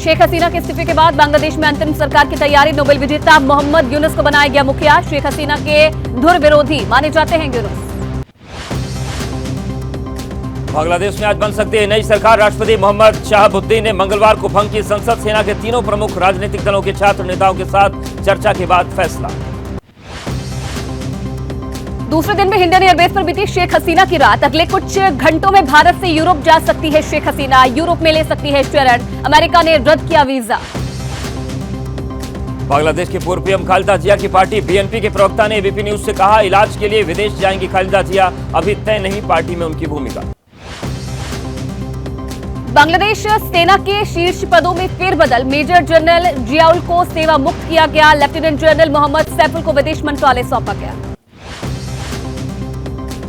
शेख हसीना के इस्तीफे के बाद बांग्लादेश में अंतरिम सरकार की तैयारी। नोबेल विजेता मोहम्मद यूनुस को बनाया गया मुखिया। शेख हसीना के धुर विरोधी माने जाते हैं यूनुस। बांग्लादेश में आज बन सकती है नई सरकार। राष्ट्रपति मोहम्मद शहाबुद्दीन ने मंगलवार को भंग की संसद। सेना के तीनों प्रमुख राजनीतिक दलों के छात्र नेताओं के साथ चर्चा के बाद फैसला। दूसरे दिन में इंडियन एयरबेस पर बीती शेख हसीना की रात। अगले कुछ घंटों में भारत से यूरोप जा सकती है शेख हसीना। यूरोप में ले सकती है शरण। अमेरिका ने रद्द किया वीजा। बांग्लादेश के पूर्व पीएम खालिदा जिया की पार्टी बीएनपी के प्रवक्ता ने एबीपी न्यूज से कहा, इलाज के लिए विदेश जाएंगी खालिदा जिया। अभी तय नहीं पार्टी में उनकी भूमिका। बांग्लादेश सेना के शीर्ष पदों में फेरबदल। मेजर जनरल जियाउल को सेवा मुक्त किया गया। लेफ्टिनेंट जनरल मोहम्मद सैफुल को विदेश मंत्रालय सौंपा गया।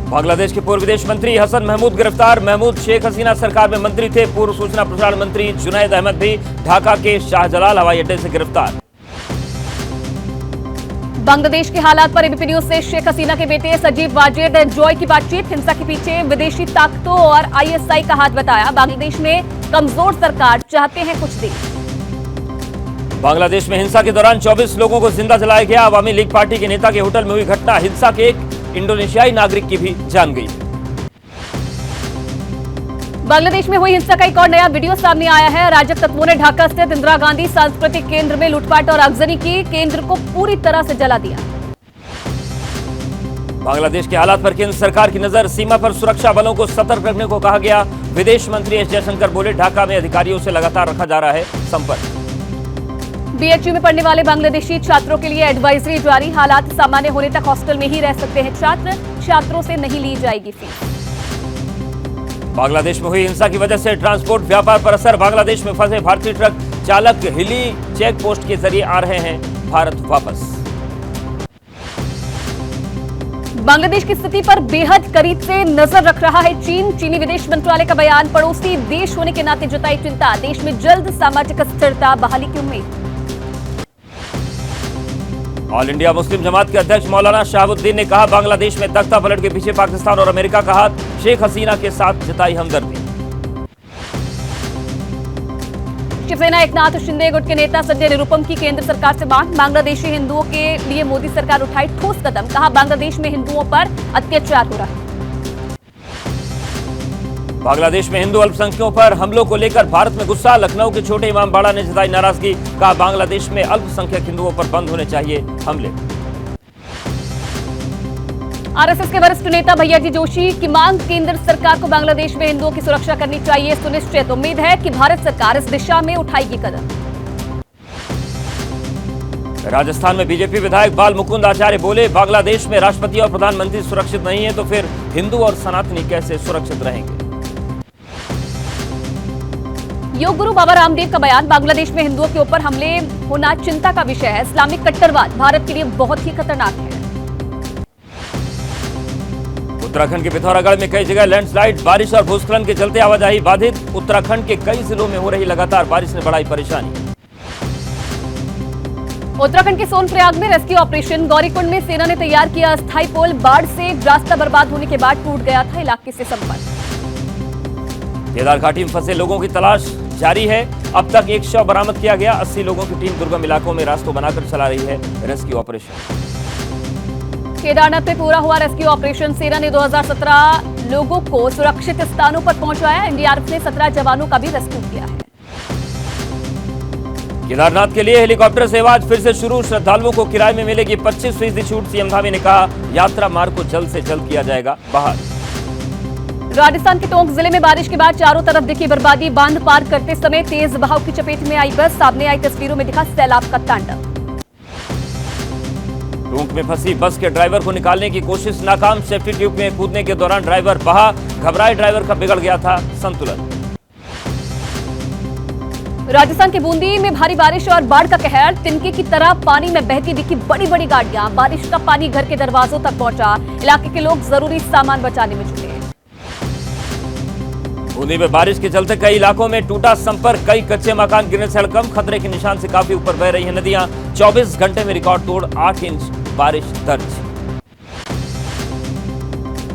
बांग्लादेश के पूर्व विदेश मंत्री हसन महमूद गिरफ्तार। महमूद शेख हसीना सरकार में मंत्री थे। पूर्व सूचना प्रसारण मंत्री जुनैद अहमद भी ढाका के शाहजलाल हवाई अड्डे से गिरफ्तार। बांग्लादेश के हालात पर एबीपी न्यूज से शेख हसीना के बेटे सजीव वाजिद जॉय की बातचीत। हिंसा के पीछे विदेशी ताकतों और आईएसआई का हाथ बताया। बांग्लादेश में कमजोर सरकार चाहते हैं कुछ देश। बांग्लादेश में हिंसा के दौरान 24 लोगों को जिंदा जलाया गया। अवामी लीग पार्टी के नेता के होटल में हुई घटना। हिंसा के एक इंडोनेशियाई नागरिक की भी जान गई। बांग्लादेश में हुई हिंसा का एक और नया वीडियो सामने आया है। अराजक तत्वों ने ढाका स्थित इंदिरा गांधी सांस्कृतिक केंद्र में लूटपाट और आगजनी की। केंद्र को पूरी तरह से जला दिया। बांग्लादेश के हालात पर केंद्र सरकार की नजर। सीमा पर सुरक्षा बलों को सतर्क रखने को कहा गया। विदेश मंत्री एस जयशंकर बोले, ढाका में अधिकारियों से लगातार रखा जा रहा है संपर्क। बीएचयू में पढ़ने वाले बांग्लादेशी छात्रों के लिए एडवाइजरी जारी। हालात सामान्य होने तक हॉस्टल में ही रह सकते हैं छात्र। छात्रों से नहीं ली जाएगी फीस। बांग्लादेश में हुई हिंसा की वजह से ट्रांसपोर्ट व्यापार पर असर। बांग्लादेश में फंसे भारतीय ट्रक चालक हिली चेक पोस्ट के जरिए आ रहे हैं भारत वापस। बांग्लादेश की स्थिति पर बेहद करीब से नजर रख रहा है चीन। चीनी विदेश मंत्रालय का बयान। पड़ोसी देश होने के नाते जताई चिंता। देश में जल्द सामाजिक स्थिरता बहाली की उम्मीद। ऑल इंडिया मुस्लिम जमात के अध्यक्ष मौलाना शहाबुद्दीन ने कहा, बांग्लादेश में तख्ता पलट के पीछे पाकिस्तान और अमेरिका का हाथ। शेख हसीना के साथ जताई हमदर्दी। शिवसेना एकनाथ शिंदे गुट के नेता संजय निरुपम की केंद्र सरकार से मांग। बांग्लादेशी हिंदुओं के लिए मोदी सरकार उठाई ठोस कदम। कहा, बांग्लादेश में हिंदुओं पर अत्याचार हो रहा है। बांग्लादेश में हिंदू अल्पसंख्यकों पर हमलों को लेकर भारत में गुस्सा। लखनऊ के छोटे इमामबाड़ा ने जताई नाराजगी। कहा, बांग्लादेश में अल्पसंख्यक हिंदुओं पर बंद होने चाहिए हमले। आरएसएस के वरिष्ठ नेता भैयाजी जोशी की मांग। केंद्र सरकार को बांग्लादेश में हिंदुओं की सुरक्षा करनी चाहिए सुनिश्चित। उम्मीद है कि भारत सरकार इस दिशा में उठाएगी कदम। राजस्थान में बीजेपी विधायक बाल मुकुंद आचार्य बोले, बांग्लादेश में राष्ट्रपति और प्रधानमंत्री सुरक्षित नहीं है तो फिर हिंदू और सनातनी कैसे सुरक्षित रहेंगे। योग गुरु बाबा रामदेव का बयान। बांग्लादेश में हिंदुओं के ऊपर हमले होना चिंता का विषय है। इस्लामिक कट्टरवाद भारत के लिए बहुत ही खतरनाक है। उत्तराखंड के पिथौरागढ़ में कई जगह लैंडस्लाइड। बारिश और भूस्खलन के चलते आवाजाही बाधित। उत्तराखंड के कई जिलों में हो रही लगातार बारिश ने बढ़ाई परेशानी। उत्तराखंड के सोनप्रयाग में रेस्क्यू ऑपरेशन। गौरीकुंड में सेना ने तैयार किया अस्थायी पुल। बाढ़ से रास्ता बर्बाद होने के बाद टूट गया था इलाके से संपर्क। केदार घाटी में फंसे लोगों की तलाश जारी है। अब तक एक शव बरामद किया गया। 80 लोगों की टीम दुर्गम इलाकों में रास्तों बनाकर चला रही है रेस्क्यू ऑपरेशन। केदारनाथ में पूरा हुआ रेस्क्यू ऑपरेशन। सेना ने 2017 लोगों को सुरक्षित स्थानों पर पहुंचाया। एनडीआरएफ ने 17 जवानों का भी रेस्क्यू किया है। केदारनाथ के लिए हेलीकॉप्टर सेवा आज फिर से शुरू। श्रद्धालुओं को किराए में मिलेगी 25% छूट। सीएम धामी ने कहा, यात्रा मार्ग को जल्द से जल्द किया जाएगा बहाल। राजस्थान के टोंक जिले में बारिश के बाद चारों तरफ दिखी बर्बादी। बांध पार करते समय तेज बहाव की चपेट में आई बस। सामने आई तस्वीरों में दिखा सैलाब का तांडव। टोंक में फंसी बस के ड्राइवर को निकालने की कोशिश नाकाम। सेफ्टी ट्यूब में कूदने के दौरान ड्राइवर बहा। घबराए ड्राइवर का बिगड़ गया था संतुलन। राजस्थान के बूंदी में भारी बारिश और बाढ़ का कहर। तिनके की तरह पानी में बहती दिखी बड़ी बड़ी गाड़ियां। बारिश का पानी घर के दरवाजों तक पहुंचा। इलाके के लोग जरूरी सामान बचाने में जुटे। बूंदी में बारिश के चलते कई इलाकों में टूटा संपर्क। कई कच्चे मकान गिरने से हड़कंप। खतरे के निशान से काफी ऊपर बह रही हैं नदियां। 24 घंटे में रिकॉर्ड तोड़ 8 इंच बारिश दर्ज।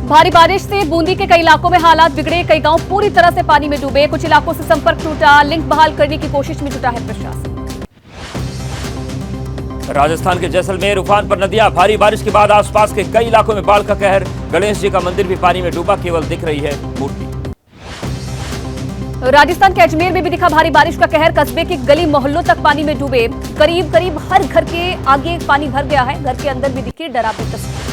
भारी बारिश से बूंदी के कई इलाकों में हालात बिगड़े, कई गांव पूरी तरह से पानी में डूबे, कुछ इलाकों से संपर्क टूटा, लिंक बहाल करने की कोशिश में जुटा है प्रशासन। राजस्थान के जैसलमेर उफान पर नदियां, भारी बारिश के बाद आसपास के कई इलाकों में बाढ़ का कहर, गणेश जी का मंदिर भी पानी में डूबा, केवल दिख रही है मूर्ति। राजस्थान के अजमेर में भी दिखा भारी बारिश का कहर, कस्बे के गली मोहल्लों तक पानी में डूबे, करीब करीब हर घर के आगे पानी भर गया है, घर के अंदर भी दिखी डरावनी तस्वीर।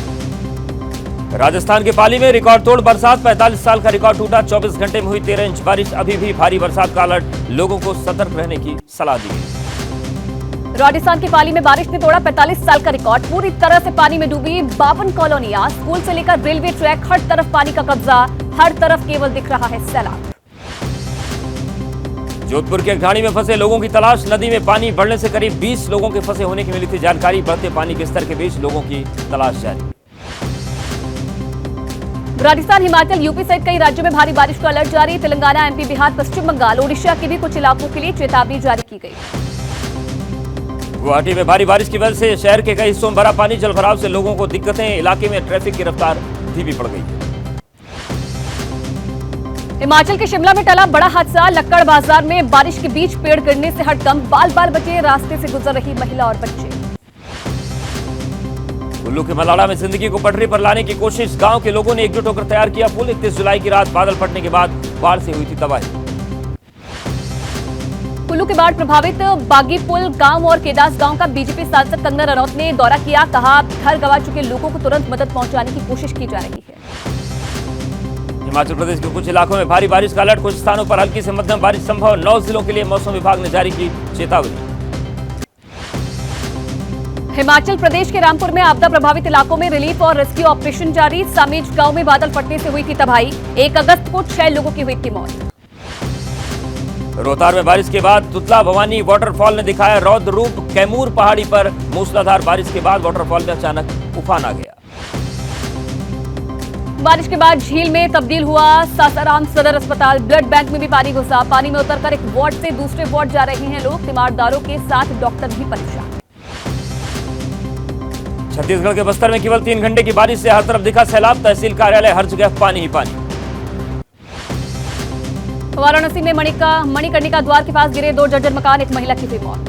राजस्थान के पाली में रिकॉर्ड तोड़ बरसात, 45 साल का रिकॉर्ड टूटा, 24 घंटे में हुई 13 इंच बारिश, अभी भी भारी बरसात का अलर्ट, लोगों को सतर्क रहने की सलाह दी गई। राजस्थान के पाली में बारिश ने तोड़ा 45 साल का रिकॉर्ड, पूरी तरह से पानी में डूबी 52 कॉलोनियां, स्कूल से लेकर रेलवे ट्रैक, हर तरफ पानी का कब्जा, हर तरफ केवल दिख रहा है सैलाब। जोधपुर के घाणी में फंसे लोगों की तलाश, नदी में पानी बढ़ने से करीब 20 लोगों के फंसे होने की मिली थी जानकारी, बढ़ते पानी के स्तर के बीच लोगों की तलाश जारी। राजस्थान, हिमाचल, यूपी सहित कई राज्यों में भारी बारिश का अलर्ट जारी, तेलंगाना, एमपी, बिहार, पश्चिम बंगाल, ओडिशा के भी कुछ इलाकों के लिए चेतावनी जारी की गई। गुवाहाटी में भारी बारिश की वजह से शहर के कई हिस्सों में भरा पानी, जलभराव से लोगों को दिक्कतें, इलाके में ट्रैफिक की रफ्तार धीमी पड़ गई है। हिमाचल के शिमला में टला बड़ा हादसा, लक्कड़ बाजार में बारिश के बीच पेड़ गिरने से हड़कंप, बाल बाल बचे, रास्ते से गुजर रही महिला और बच्चे। कुल्लू के मलाड़ा में जिंदगी को पटरी पर लाने की कोशिश, गांव के लोगों ने एकजुट होकर तैयार किया पुल, 31 जुलाई की रात बादल फटने के बाद बाढ़ से हुई थी तबाही। कुल्लू के बाढ़ प्रभावित बागी पुल गांव और केदास गांव का बीजेपी सांसद कंगना रनौत ने दौरा किया, कहा घर गंवा चुके लोगों को तुरंत मदद पहुंचाने की कोशिश की जा रही है। हिमाचल प्रदेश के कुछ इलाकों में भारी बारिश का अलर्ट, कुछ स्थानों पर हल्की से मध्यम बारिश संभव, 9 जिलों के लिए मौसम विभाग ने जारी की चेतावनी। हिमाचल प्रदेश के रामपुर में आपदा प्रभावित इलाकों में रिलीफ और रेस्क्यू ऑपरेशन जारी, सामेज गांव में बादल फटने से हुई थी तबाही, 1 अगस्त को 6 लोगों की हुई थी मौत। रोहतार में बारिश के बाद तुतला भवानी वाटरफॉल ने दिखाया रौद्र रूप, कैमूर पहाड़ी पर मूसलाधार बारिश के बाद वाटरफॉल में अचानक उफान आ गया। बारिश के बाद झील में तब्दील हुआ सासाराम सदर अस्पताल, ब्लड बैंक में भी पानी घुसा, पानी में उतरकर एक वार्ड से दूसरे वार्ड जा रहे हैं लोग, तीमारदारों के साथ डॉक्टर भी परेशान। छत्तीसगढ़ के बस्तर में केवल 3 घंटे की बारिश से हर तरफ दिखा सैलाब, तहसील कार्यालय हर जगह पानी ही पानी। वाराणसी में मणिकर्णिका द्वार के पास गिरे 2 जर्जर मकान, एक महिला की हुई मौत।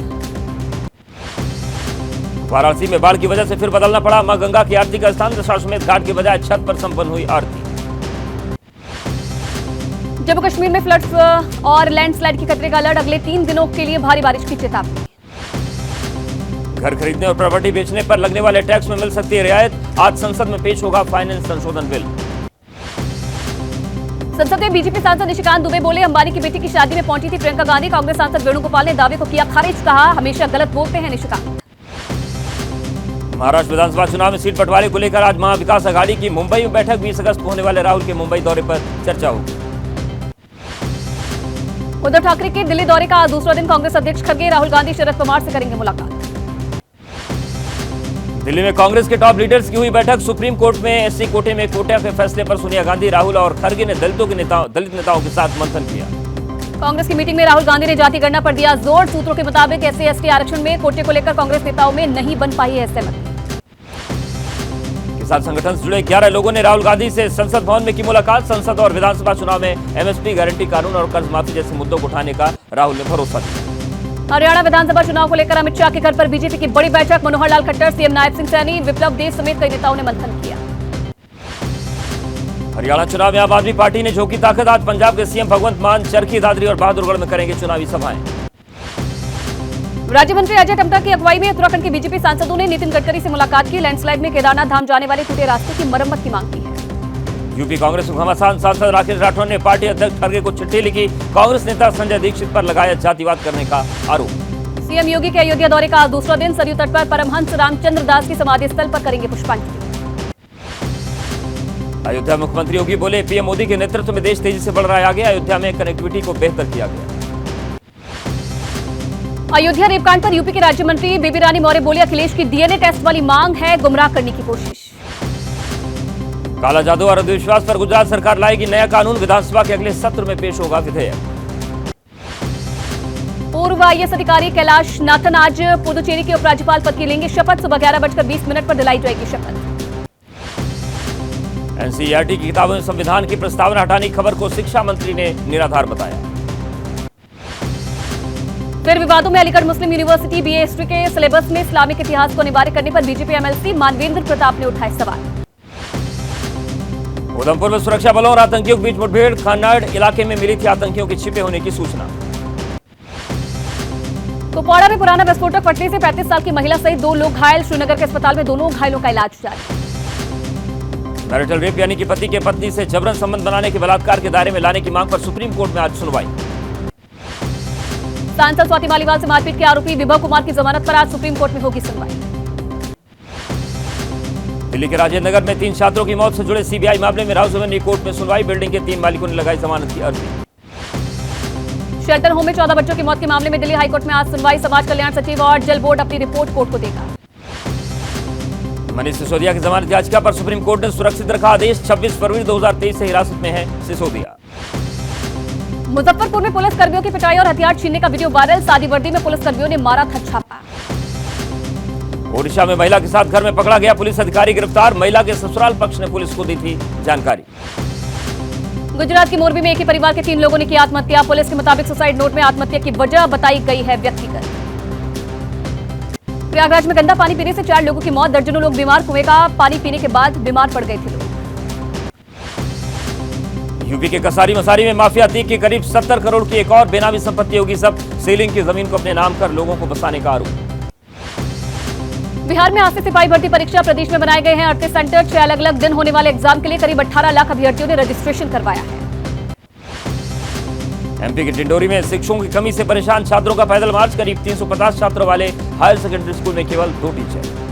वाराणसी में बाढ़ की वजह से फिर बदलना पड़ा मां गंगा की आरती का स्थान, दशाश्वमेध घाट के बजाय छत पर संपन्न हुई आरती। जम्मू कश्मीर में फ्लड्स और लैंडस्लाइड की खतरे का अलर्ट, अगले 3 दिनों के लिए भारी बारिश की चेतावनी। घर खरीदने और प्रॉपर्टी बेचने पर लगने वाले टैक्स में मिल सकती है रियायत, आज संसद में पेश होगा फाइनेंस संशोधन बिल। संसद में बीजेपी सांसद निशिकांत दुबे बोले, अंबानी की बेटी की शादी में पहुंची थी प्रियंका गांधी, कांग्रेस सांसद वेणुगोपाल ने दावे को किया खारिज, कहा हमेशा गलत बोलते हैं निशिकांत। महाराष्ट्र विधानसभा चुनाव में सीट बंटवारे को लेकर आज महाविकास अघाड़ी की मुंबई में बैठक, 20 अगस्त को होने वाले राहुल के मुंबई दौरे पर चर्चा होगी। उद्धव ठाकरे के दिल्ली दौरे का दूसरा दिन, कांग्रेस अध्यक्ष खड़गे, राहुल गांधी शरद पवार से करेंगे मुलाकात। दिल्ली में कांग्रेस के टॉप लीडर्स की हुई बैठक, सुप्रीम कोर्ट में एससी कोटे में कोटा के फैसले पर सोनिया गांधी, राहुल और खड़गे ने दलित नेताओं के साथ मंथन किया। कांग्रेस की मीटिंग में राहुल गांधी ने जाति गणना पर दिया जोर, सूत्रों के मुताबिक एससी/एसटी आरक्षण में कोटे को लेकर कांग्रेस नेताओं में नहीं बन पाई है सहमति। किसान संगठन से जुड़े 11 लोगों ने राहुल गांधी से संसद भवन में की मुलाकात, संसद और विधानसभा चुनाव में एमएसपी गारंटी कानून और कर्ज माफी जैसे मुद्दों को उठाने का राहुल ने भरोसा दिया। हरियाणा विधानसभा चुनाव को लेकर अमित शाह के घर पर बीजेपी की बड़ी बैठक, मनोहर लाल खट्टर, सीएम नायब सिंह सैनी, विप्लव देव समेत कई नेताओं ने मंथन किया। हरियाणा चुनाव में आम आदमी पार्टी ने झोंकी ताकत, आज पंजाब के सीएम भगवंत मान चरखी दादरी और बहादुरगढ़ में करेंगे चुनावी सभाएं। राज्य मंत्री अजय टमटा की अगुवाई में उत्तराखंड के बीजेपी सांसदों ने नितिन गडकरी से मुलाकात की, लैंडस्लाइड में केदारनाथ धाम जाने वाले टूटे रास्ते की मरम्मत की मांग की है। यूपी कांग्रेस घमासान सांसद राकेश राठौर ने पार्टी अध्यक्ष खड़गे को चिट्ठी लिखी, कांग्रेस नेता संजय दीक्षित पर लगाया जातिवाद करने का आरोप। सीएम योगी के अयोध्या दौरे का दूसरा दिन, सरयू तट पर परमहंस रामचंद्र दास की समाधि स्थल पर करेंगे पुष्पांजलि। अयोध्या मुख्यमंत्री योगी बोले, पीएम मोदी के नेतृत्व में देश तेजी से बढ़ रहा है आगे, अयोध्या में कनेक्टिविटी को बेहतर किया गया। अयोध्या रेपकांड पर यूपी के राज्य मंत्री बेबी रानी मौर्य बोले, अखिलेश की डीएनए टेस्ट वाली मांग है, गुमराह करने की कोशिश। काला जादू और अंधविश्वास पर गुजरात सरकार लाएगी नया कानून, विधानसभा के अगले सत्र में पेश होगा विधेयक। पूर्व आईएएस अधिकारी कैलाश नाथन आज पुदुचेरी के उपराज्यपाल पद की लेंगे शपथ, सुबह 11:20 पर दिलाई जाएगी शपथ। एनसीईआरटी की किताबों में संविधान की प्रस्तावना हटाने की खबर को शिक्षा मंत्री ने निराधार बताया। फिर विवादों में अलीगढ़ मुस्लिम यूनिवर्सिटी बीए हिस्ट्री के सिलेबस में इस्लामिक इतिहास को अनिवार्य करने पर बीजेपी एमएलसी मानवेंद्र प्रताप ने उठाए सवाल। उधमपुर में सुरक्षा बलों और आतंकियों के बीच मुठभेड़, खन्नाड़ इलाके में मिली थी आतंकियों के छिपे होने की सूचना। कुपवाड़ा में पुराना विस्फोटक फटने से 35 साल की महिला सहित 2 लोग घायल। श्रीनगर के अस्पताल में दोनों घायलों का इलाज जारी। मैरिटल रेप यानी कि पति के पत्नी से जबरन संबंध बनाने के बलात्कार के दायरे में लाने की मांग पर सुप्रीम कोर्ट में आज सुनवाई। सांसद स्वाति मालीवाल से मारपीट के आरोपी विभव कुमार की जमानत पर आज सुप्रीम कोर्ट में होगी सुनवाई। दिल्ली के राजेंद्र नगर में 3 छात्रों की मौत से जुड़े सीबीआई मामले में राव जुवेनी कोर्ट में सुनवाई। बिल्डिंग के 3 मालिकों ने लगाई जमानत की अर्जी। शेल्टर होम में 14 बच्चों की मौत के मामले में दिल्ली हाईकोर्ट में आज सुनवाई। समाज कल्याण सचिव और जल बोर्ड अपनी रिपोर्ट कोर्ट को देगा। मनीष सिसोदिया की जमानत याचिका पर सुप्रीम कोर्ट ने सुरक्षित रखा आदेश। 26 फरवरी 2023 से हिरासत में है सिसोदिया। मुजफ्फरपुर में पुलिस कर्मियों की पिटाई और हथियार छीनने का वीडियो वायरल। सादी वर्दी में पुलिस कर्मियों ने मारा था छापा। ओडिशा में महिला के साथ घर में पकड़ा गया पुलिस अधिकारी गिरफ्तार। महिला के ससुराल पक्ष ने पुलिस को दी थी जानकारी। गुजरात की मोरबी में एक ही परिवार के 3 लोगों ने की आत्महत्या। पुलिस के मुताबिक सुसाइड नोट में आत्महत्या की वजह बताई गई है व्यक्तिगत। प्रयागराज में गंदा पानी पीने से 4 लोगों की मौत। दर्जनों लोग बीमार। कुएं का पानी पीने के बाद बीमार पड़ गए थे लोग। यूपी के कसारी मसारी में माफिया तीक के करीब 70 करोड़ की एक और बेनामी संपत्ति होगी जब्त। सीलिंग की जमीन को अपने नाम कर लोगों को बसाने का आरोप। बिहार में आज से सिपाही भर्ती परीक्षा प्रदेश में बनाए गए हैं 38 सेंटर। 6 अलग अलग दिन होने वाले एग्जाम के लिए करीब 18 लाख अभ्यर्थियों ने रजिस्ट्रेशन करवाया है। एमपी के डिंडोरी में शिक्षकों की कमी से परेशान छात्रों का पैदल मार्च। करीब 350 छात्रों वाले हायर सेकेंडरी स्कूल में केवल 2 टीचर।